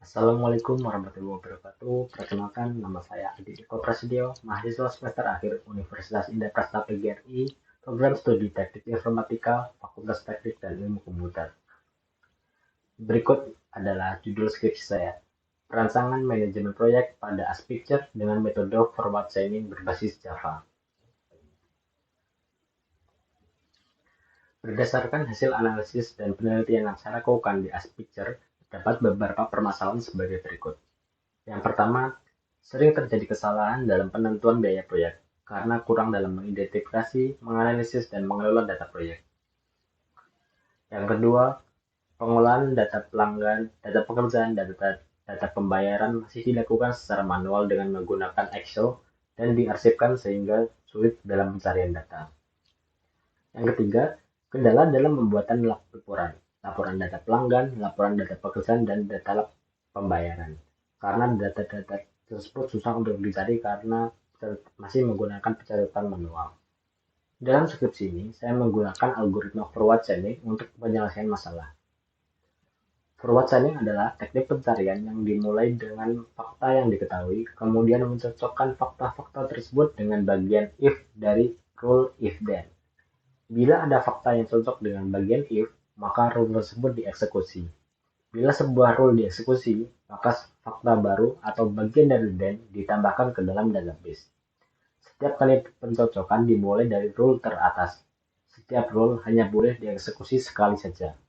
Assalamualaikum warahmatullahi wabarakatuh. Perkenalkan, nama saya Adi Eko Prasetyo, mahasiswa semester akhir Universitas Indah Prasta PGRI, program studi Teknik Informatika, Fakultas Teknik dan Ilmu Komputer. Berikut adalah judul skripsi saya, Perancangan Manajemen Proyek pada Aspicture dengan metode forward chaining berbasis Java. Berdasarkan hasil analisis dan penelitian yang saya lakukan di Aspicture, terdapat beberapa permasalahan sebagai berikut. Yang pertama, sering terjadi kesalahan dalam penentuan biaya proyek karena kurang dalam mengidentifikasi, menganalisis, dan mengelola data proyek. Yang kedua, pengolahan data pelanggan, data pekerjaan, dan data pembayaran masih dilakukan secara manual dengan menggunakan Excel dan diarsipkan sehingga sulit dalam pencarian data. Yang ketiga, kendala dalam pembuatan laporan data pelanggan, laporan data pekerjaan, dan data pembayaran. Karena data-data tersebut susah untuk dicari karena masih menggunakan pencatatan manual. Dalam skripsi ini, saya menggunakan algoritma forward chaining untuk penyelesaian masalah. Forward chaining adalah teknik pencarian yang dimulai dengan fakta yang diketahui, kemudian mencocokkan fakta-fakta tersebut dengan bagian if dari rule if then. Bila ada fakta yang cocok dengan bagian if, maka rule tersebut dieksekusi. Bila sebuah rule dieksekusi, maka fakta baru atau bagian dari then ditambahkan ke dalam database. Setiap kali pencocokan dimulai dari rule teratas. Setiap rule hanya boleh dieksekusi sekali saja.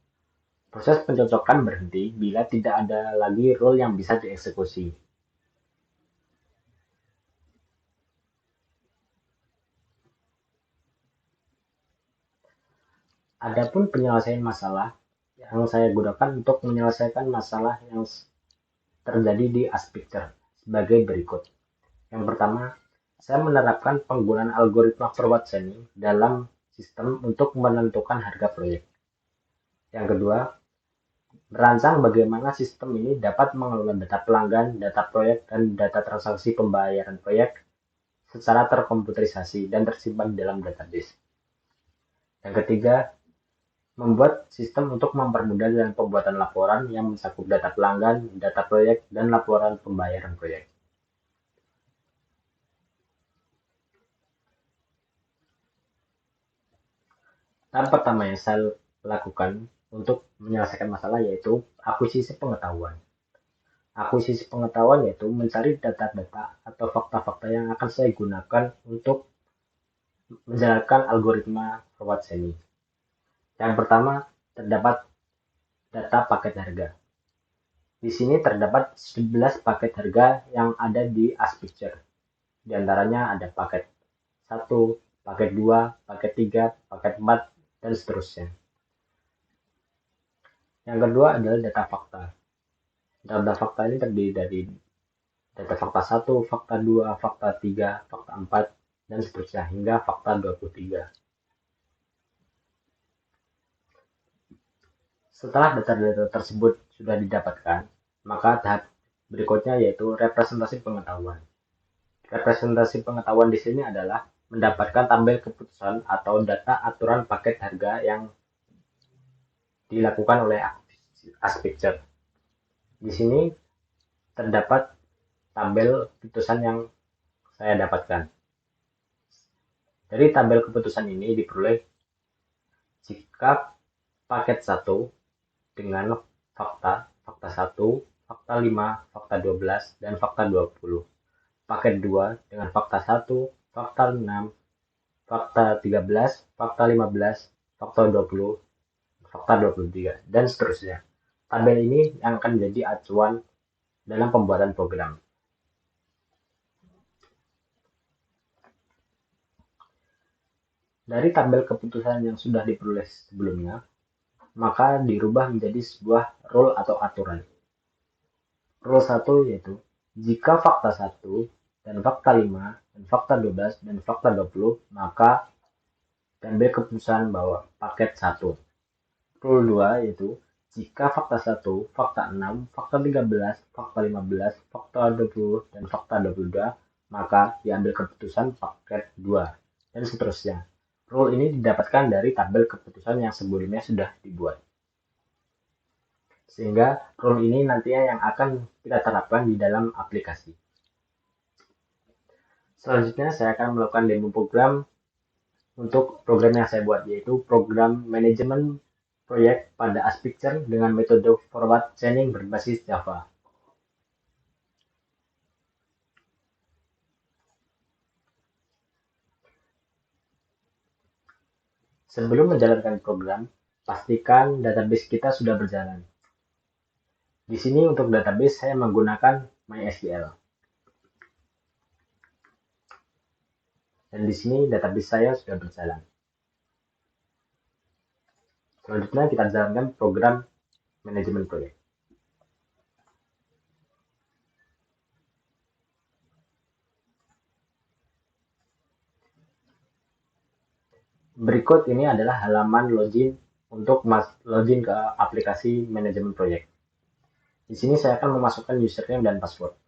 Proses pencocokan berhenti bila tidak ada lagi rule yang bisa dieksekusi. Adapun penyelesaian masalah yang saya gunakan untuk menyelesaikan masalah yang terjadi di Aspicture sebagai berikut. Yang pertama, saya menerapkan penggunaan algoritma forward chaining dalam sistem untuk menentukan harga proyek. Yang kedua, merancang bagaimana sistem ini dapat mengelola data pelanggan, data proyek, dan data transaksi pembayaran proyek secara terkomputerisasi dan tersimpan dalam database. Yang ketiga, membuat sistem untuk mempermudah dalam pembuatan laporan yang mencakup data pelanggan, data proyek, dan laporan pembayaran proyek. Tahap pertama yang saya lakukan untuk menyelesaikan masalah yaitu akuisisi pengetahuan. Akuisisi pengetahuan yaitu mencari data-data atau fakta-fakta yang akan saya gunakan untuk menjalankan algoritma forward chaining. Yang pertama, terdapat data paket harga. Di sini terdapat 11 paket harga yang ada di Aspicture. Di antaranya ada paket 1, paket 2, paket 3, paket 4, dan seterusnya. Yang kedua adalah data fakta. Data fakta ini terdiri dari data fakta 1, fakta 2, fakta 3, fakta 4, dan seterusnya hingga fakta 23. Setelah data-data tersebut sudah didapatkan, maka tahap berikutnya yaitu representasi pengetahuan. Representasi pengetahuan di sini adalah mendapatkan tabel keputusan atau data aturan paket harga yang dilakukan oleh Aspicture. Di sini terdapat tabel keputusan yang saya dapatkan. Dari tabel keputusan ini diperoleh jika paket 1 dengan fakta 1, fakta 5, fakta 12, dan fakta 20. Paket 2 dengan fakta 1, fakta 6, fakta 13, fakta 15, fakta 20, fakta 23, dan seterusnya. Tabel ini yang akan menjadi acuan dalam pembuatan program. Dari tabel keputusan yang sudah diperoleh sebelumnya, maka dirubah menjadi sebuah rule atau aturan. Rule 1 yaitu, jika fakta 1 dan fakta 5 dan fakta 12 dan fakta 20, maka ambil keputusan bahwa paket 1. Rule 2 yaitu, jika fakta 1, fakta 6, fakta 13, fakta 15, fakta 20, dan fakta 22, maka diambil keputusan paket 2, dan seterusnya. Rule ini didapatkan dari tabel keputusan yang sebelumnya sudah dibuat. Sehingga rule ini nantinya yang akan kita terapkan di dalam aplikasi. Selanjutnya saya akan melakukan demo program untuk program yang saya buat, yaitu program manajemen proyek pada ASPicture dengan metode forward chaining berbasis Java. Sebelum menjalankan program, pastikan database kita sudah berjalan. Di sini untuk database saya menggunakan MySQL. Dan di sini database saya sudah berjalan. Selanjutnya kita jalankan program manajemen proyek. Berikut ini adalah halaman login untuk login ke aplikasi manajemen proyek. Di sini saya akan memasukkan username dan password.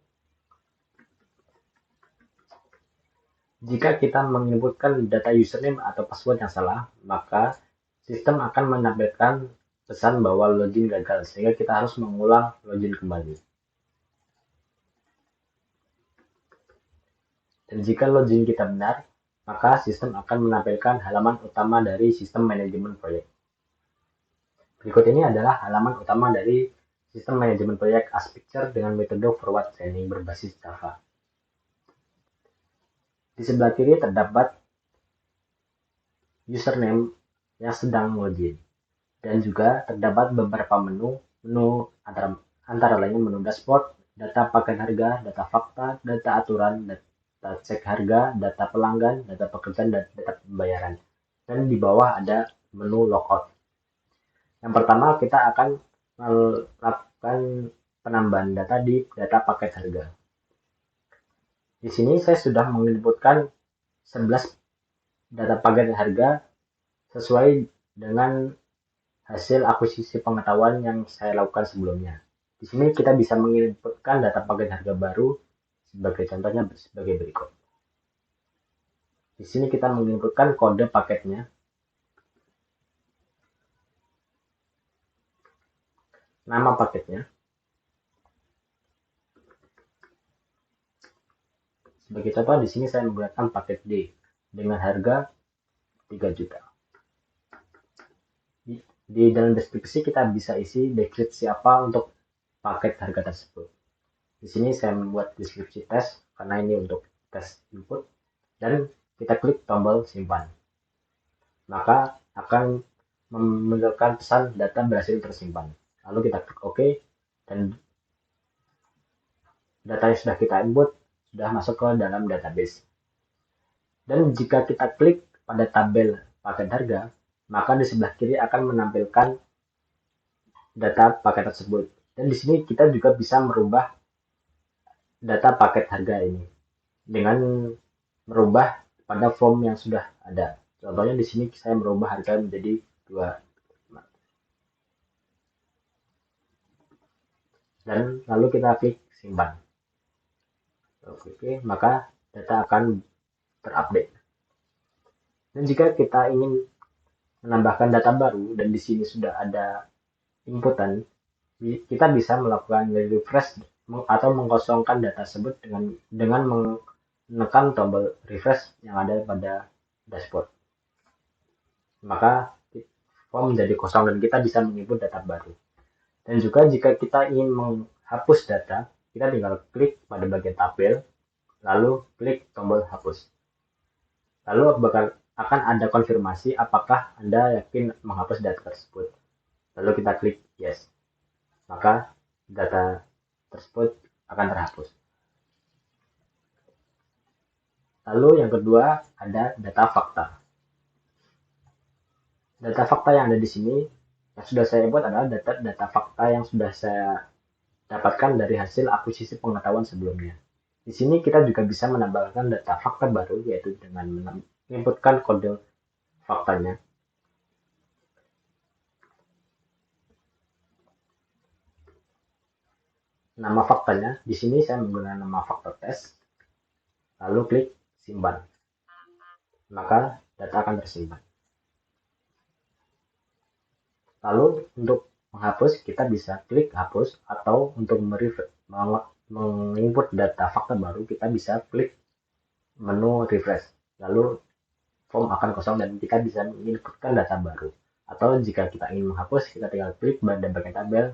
Jika kita menginputkan data username atau password yang salah, maka sistem akan menampilkan pesan bahwa login gagal, sehingga kita harus mengulang login kembali. Dan jika login kita benar, maka sistem akan menampilkan halaman utama dari sistem manajemen proyek. Berikut ini adalah halaman utama dari sistem manajemen proyek ASPicture dengan metode forward chaining berbasis Java. Di sebelah kiri terdapat username yang sedang login, dan juga terdapat beberapa menu antara lain menu dashboard, data paket harga, data fakta, data aturan, data cek harga, data pelanggan, data pekerjaan, dan data pembayaran. Dan di bawah ada menu logout. Yang pertama kita akan melakukan penambahan data di data paket harga. Di sini saya sudah menginputkan 11 data paket harga sesuai dengan hasil akuisisi pengetahuan yang saya lakukan sebelumnya. Di sini kita bisa menginputkan data paket harga baru sebagai contohnya sebagai berikut. Di sini kita menginputkan kode paketnya, nama paketnya. Sebagai contoh di sini saya menggunakan paket D dengan harga 3 juta. Di dalam deskripsi kita bisa isi deskripsi apa untuk paket harga tersebut. Di sini saya membuat deskripsi tes karena ini untuk tes input, dan kita klik tombol simpan. Maka akan memunculkan pesan data berhasil tersimpan. Lalu kita klik OK, dan data yang sudah kita input sudah masuk ke dalam database. Dan jika kita klik pada tabel paket harga, maka di sebelah kiri akan menampilkan data paket tersebut. Dan di sini kita juga bisa merubah data paket harga ini dengan merubah pada form yang sudah ada. Contohnya di sini saya merubah harga menjadi 2. Dan lalu kita klik simpan. Oke, maka data akan terupdate. Dan jika kita ingin menambahkan data baru dan di sini sudah ada inputan, kita bisa melakukan refresh atau mengkosongkan data tersebut dengan menekan tombol refresh yang ada pada dashboard. Maka form menjadi kosong dan kita bisa menginput data baru. Dan juga jika kita ingin menghapus data, kita tinggal klik pada bagian tabel, lalu klik tombol hapus. Lalu akan ada konfirmasi apakah Anda yakin menghapus data tersebut. Lalu kita klik yes. Maka data tersebut akan terhapus. Lalu yang kedua ada data fakta. Data fakta yang ada di sini yang sudah saya buat adalah data fakta yang sudah saya dapatkan dari hasil akuisisi pengetahuan sebelumnya. Di sini kita juga bisa menambahkan data fakta baru, yaitu dengan menginputkan kode faktanya. Nama faktanya, di sini saya menggunakan nama fakta tes, lalu klik simpan. Maka data akan tersimpan. Lalu untuk menghapus, kita bisa klik hapus, atau untuk menginput data fakta baru, kita bisa klik menu refresh. Lalu form akan kosong dan kita bisa menginputkan data baru. Atau jika kita ingin menghapus, kita tinggal klik pada bagian tabel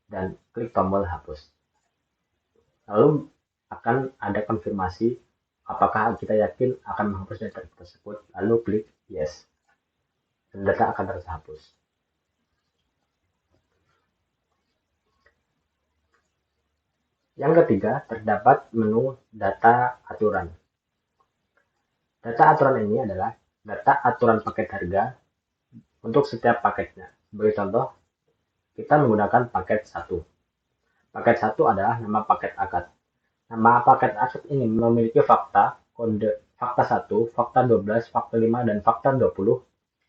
dan klik tombol hapus. Lalu akan ada konfirmasi apakah kita yakin akan menghapus data tersebut. Lalu klik yes. Dan data akan terhapus. Yang ketiga, terdapat menu data aturan. Data aturan ini adalah data aturan paket harga untuk setiap paketnya. Sebagai contoh, kita menggunakan paket 1. Paket 1 adalah nama paket akad. Nama paket akad ini memiliki fakta, kode fakta 1, fakta 12, fakta 5, dan fakta 20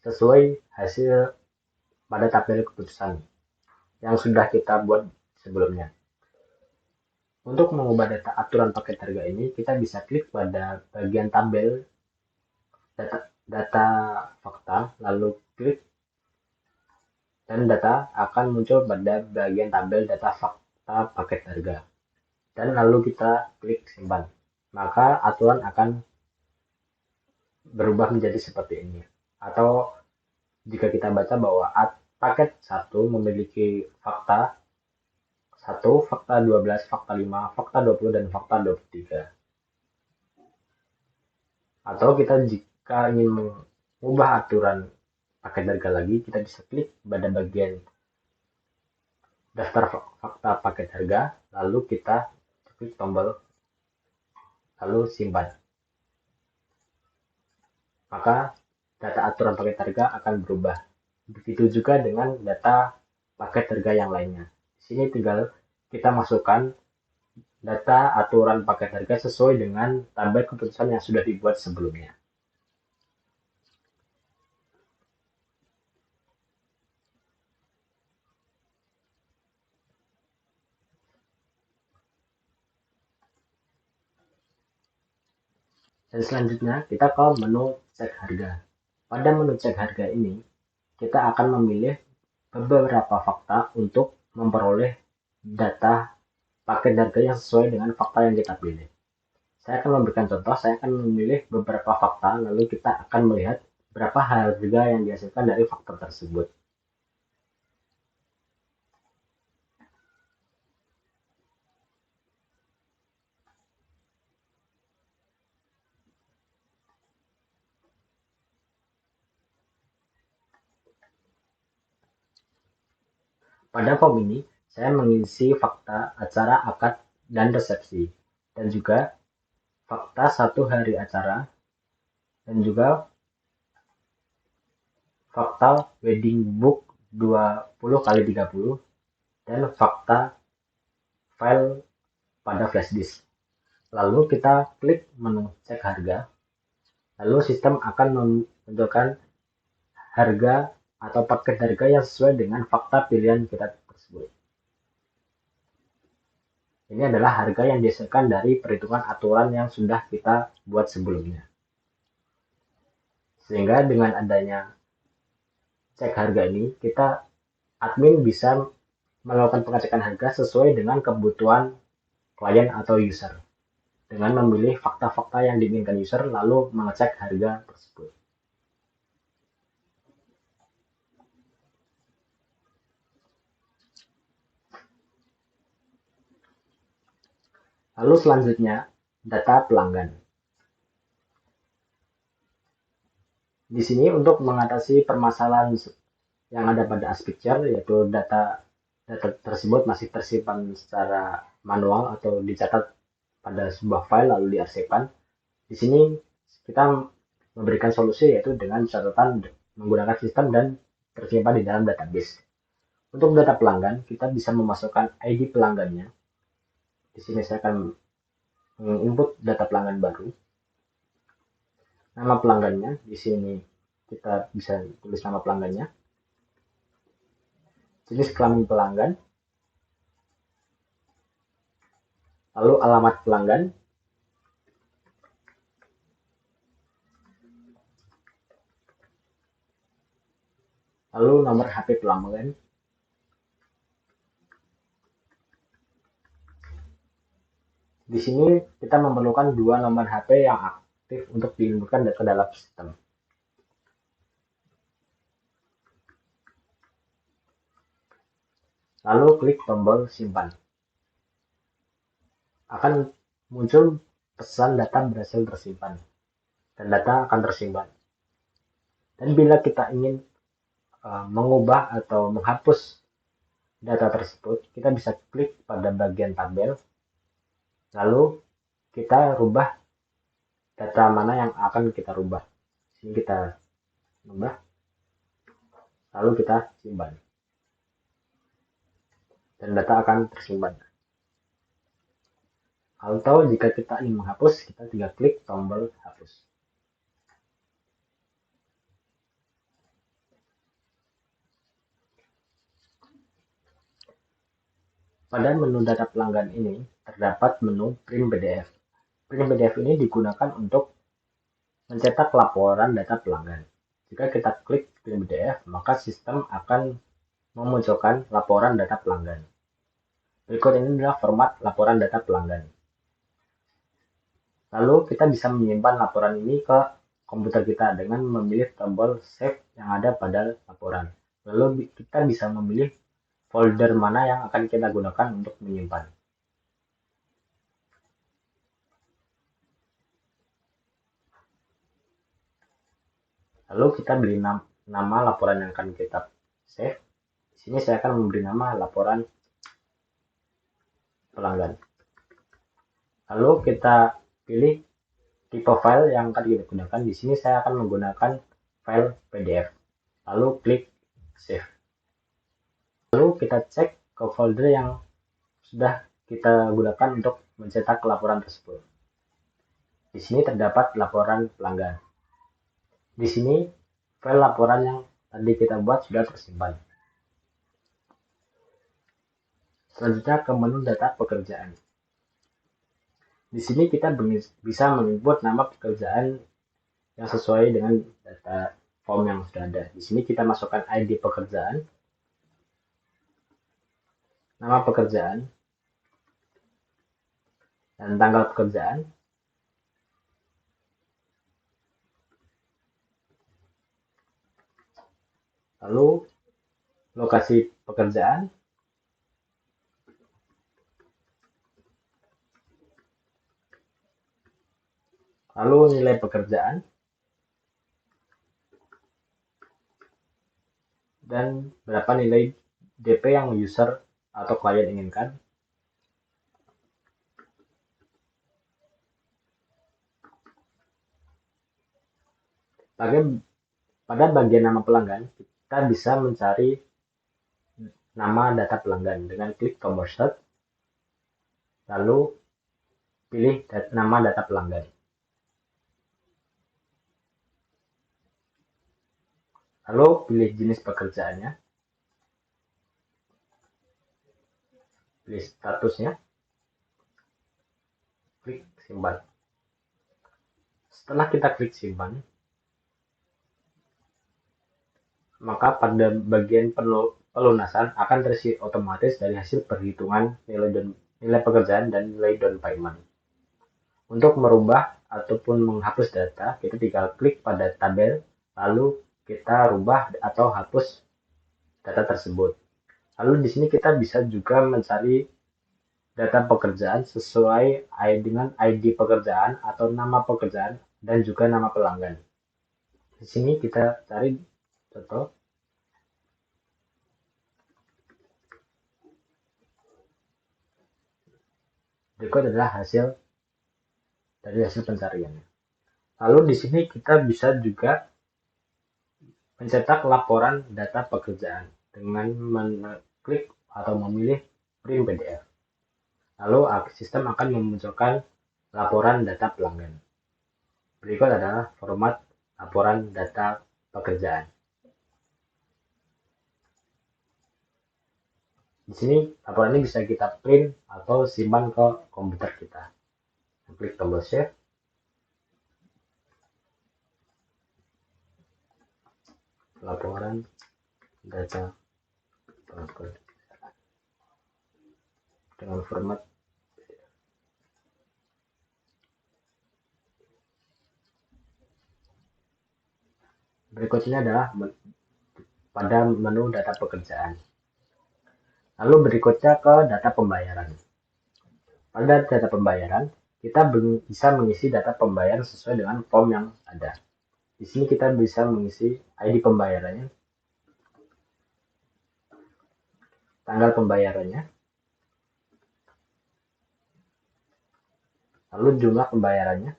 sesuai hasil pada tabel keputusan yang sudah kita buat sebelumnya. Untuk mengubah data aturan paket harga ini, kita bisa klik pada bagian tabel data fakta, lalu klik dan data akan muncul pada bagian tabel data fakta paket harga. Dan lalu kita klik simpan. Maka aturan akan berubah menjadi seperti ini. Atau jika kita baca bahwa paket 1 memiliki fakta 1, fakta 12, fakta 5, fakta 20, dan fakta 23. Atau kita jika ingin mengubah aturan paket harga lagi, kita bisa klik pada bagian daftar fakta paket harga, lalu kita klik tombol, lalu simpan. Maka data aturan paket harga akan berubah. Begitu juga dengan data paket harga yang lainnya. Di sini tinggal kita masukkan data aturan paket harga sesuai dengan tabel keputusan yang sudah dibuat sebelumnya. Dan selanjutnya kita ke menu cek harga. Pada menu cek harga ini, kita akan memilih beberapa fakta untuk memperoleh data paket harga yang sesuai dengan fakta yang kita pilih. Saya akan memberikan contoh, saya akan memilih beberapa fakta, lalu kita akan melihat berapa harga yang dihasilkan dari fakta tersebut. Pada form ini, saya mengisi fakta acara akad dan resepsi, dan juga fakta 1 hari acara, dan juga fakta wedding book 20x30, dan fakta file pada flash disk. Lalu kita klik menu cek harga, lalu sistem akan menunjukkan harga atau paket harga yang sesuai dengan fakta pilihan kita tersebut. Ini adalah harga yang dihasilkan dari perhitungan aturan yang sudah kita buat sebelumnya. Sehingga dengan adanya cek harga ini, kita admin bisa melakukan pengecekan harga sesuai dengan kebutuhan klien atau user dengan memilih fakta-fakta yang diinginkan user lalu mengecek harga tersebut. Lalu selanjutnya, data pelanggan. Di sini untuk mengatasi permasalahan yang ada pada Aspicture, yaitu data tersebut masih tersimpan secara manual atau dicatat pada sebuah file lalu diarsipkan. Di sini kita memberikan solusi yaitu dengan catatan menggunakan sistem dan tersimpan di dalam database. Untuk data pelanggan, kita bisa memasukkan ID pelanggannya. Di sini saya akan menginput data pelanggan baru. Nama pelanggannya, di sini kita bisa tulis nama pelanggannya. Jenis kelamin pelanggan. Lalu alamat pelanggan. Lalu nomor HP pelanggan. Di sini kita memerlukan dua nomor HP yang aktif untuk diinputkan ke dalam sistem. Lalu klik tombol simpan. Akan muncul pesan data berhasil tersimpan dan data akan tersimpan. Dan bila kita ingin mengubah atau menghapus data tersebut, kita bisa klik pada bagian tabel, lalu kita rubah data mana yang akan kita rubah. Sini kita rubah, lalu kita simpan, dan data akan tersimpan. Atau jika kita ingin menghapus, kita tinggal klik tombol hapus. Pada menu data pelanggan ini, terdapat menu print PDF. Print PDF ini digunakan untuk mencetak laporan data pelanggan. Jika kita klik print PDF, maka sistem akan memunculkan laporan data pelanggan. Berikut ini adalah format laporan data pelanggan. Lalu kita bisa menyimpan laporan ini ke komputer kita dengan memilih tombol save yang ada pada laporan. Lalu kita bisa memilih folder mana yang akan kita gunakan untuk menyimpan. Lalu kita beri nama laporan yang akan kita save. Di sini saya akan memberi nama laporan pelanggan. Lalu kita pilih tipe file yang akan kita gunakan. Di sini saya akan menggunakan file PDF. Lalu klik save. Lalu kita cek ke folder yang sudah kita gunakan untuk mencetak laporan tersebut. Di sini terdapat laporan pelanggan. Di sini file laporan yang tadi kita buat sudah tersimpan. Selanjutnya ke menu data pekerjaan. Di sini kita bisa menginput nama pekerjaan yang sesuai dengan data form yang sudah ada. Di sini kita masukkan ID pekerjaan, nama pekerjaan, dan tanggal pekerjaan. Lalu lokasi pekerjaan, lalu nilai pekerjaan, dan berapa nilai DP yang user atau klien inginkan. Pada bagian nama pelanggan, kita bisa mencari nama data pelanggan dengan klik tombol search, lalu pilih nama data pelanggan. Lalu pilih jenis pekerjaannya, pilih statusnya, klik simpan. Setelah kita klik simpan, maka pada bagian pelunasan akan terisi otomatis dari hasil perhitungan nilai pekerjaan dan nilai down payment. Untuk merubah ataupun menghapus data, kita tinggal klik pada tabel, lalu kita rubah atau hapus data tersebut. Lalu di sini kita bisa juga mencari data pekerjaan sesuai dengan ID pekerjaan atau nama pekerjaan dan juga nama pelanggan. Di sini kita cari contoh. Berikut adalah hasil dari hasil pencariannya. Lalu di sini kita bisa juga mencetak laporan data pekerjaan dengan mengklik atau memilih print PDF. Lalu sistem akan memunculkan laporan data pelanggan. Berikut adalah format laporan data pekerjaan. Di sini laporan ini bisa kita print atau simpan ke komputer kita. Klik tombol save. Laporan data pekerjaan dengan format Berikutnya adalah pada menu data pekerjaan. Lalu berikutnya ke data pembayaran. Pada data pembayaran, kita bisa mengisi data pembayaran sesuai dengan form yang ada. Di sini kita bisa mengisi ID pembayarannya, tanggal pembayarannya, lalu jumlah pembayarannya,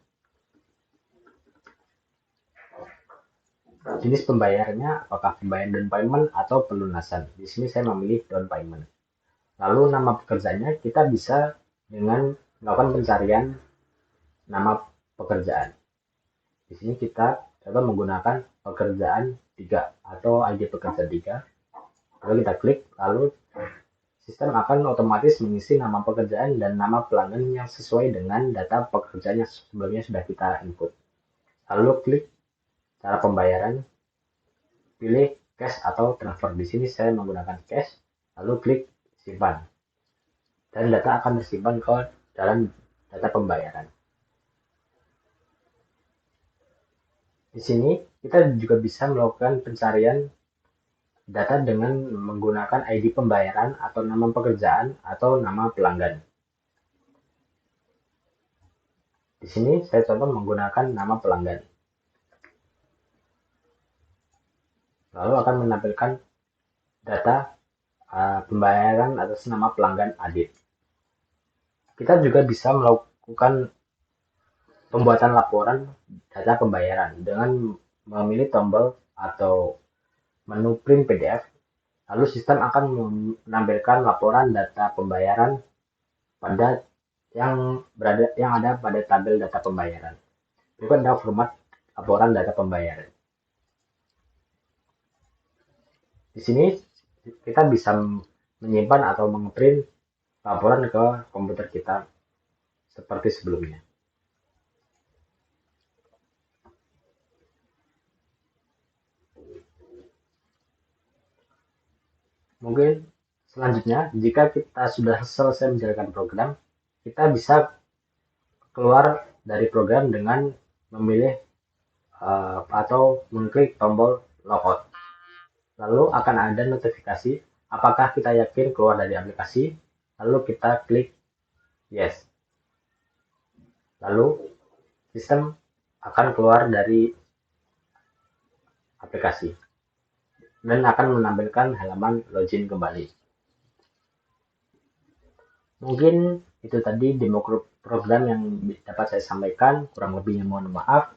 jenis pembayarannya, apakah pembayaran down payment atau pelunasan. Di sini saya memilih down payment. Lalu nama pekerjaannya kita bisa dengan melakukan pencarian nama pekerjaan. Di sini kita coba menggunakan pekerjaan 3 atau ID pekerjaan 3. Lalu kita klik, lalu sistem akan otomatis mengisi nama pekerjaan dan nama pelanggan yang sesuai dengan data pekerjaan yang sebelumnya sudah kita input. Lalu klik cara pembayaran, pilih cash atau transfer. Di sini saya menggunakan cash, lalu klik simpan. Dan data akan tersimpan ke dalam data pembayaran. Di sini kita juga bisa melakukan pencarian data dengan menggunakan ID pembayaran atau nama pekerjaan atau nama pelanggan. Di sini saya contoh menggunakan nama pelanggan. Lalu akan menampilkan data pembayaran atas nama pelanggan Adit. Kita juga bisa melakukan pembuatan laporan data pembayaran dengan memilih tombol atau menu print PDF. Lalu sistem akan menampilkan laporan data pembayaran pada yang ada pada tabel data pembayaran. Berikut adalah format laporan data pembayaran. Di sini kita bisa menyimpan atau meng-print laporan ke komputer kita seperti sebelumnya. Mungkin selanjutnya, jika kita sudah selesai menjalankan program, kita bisa keluar dari program dengan memilih atau mengklik tombol logout. Lalu akan ada notifikasi apakah kita yakin keluar dari aplikasi, lalu kita klik yes. Lalu sistem akan keluar dari aplikasi dan akan menampilkan halaman login kembali. Mungkin itu tadi demo program yang dapat saya sampaikan, kurang lebihnya mohon maaf.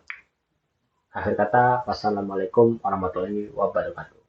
Akhir kata, wassalamualaikum warahmatullahi wabarakatuh.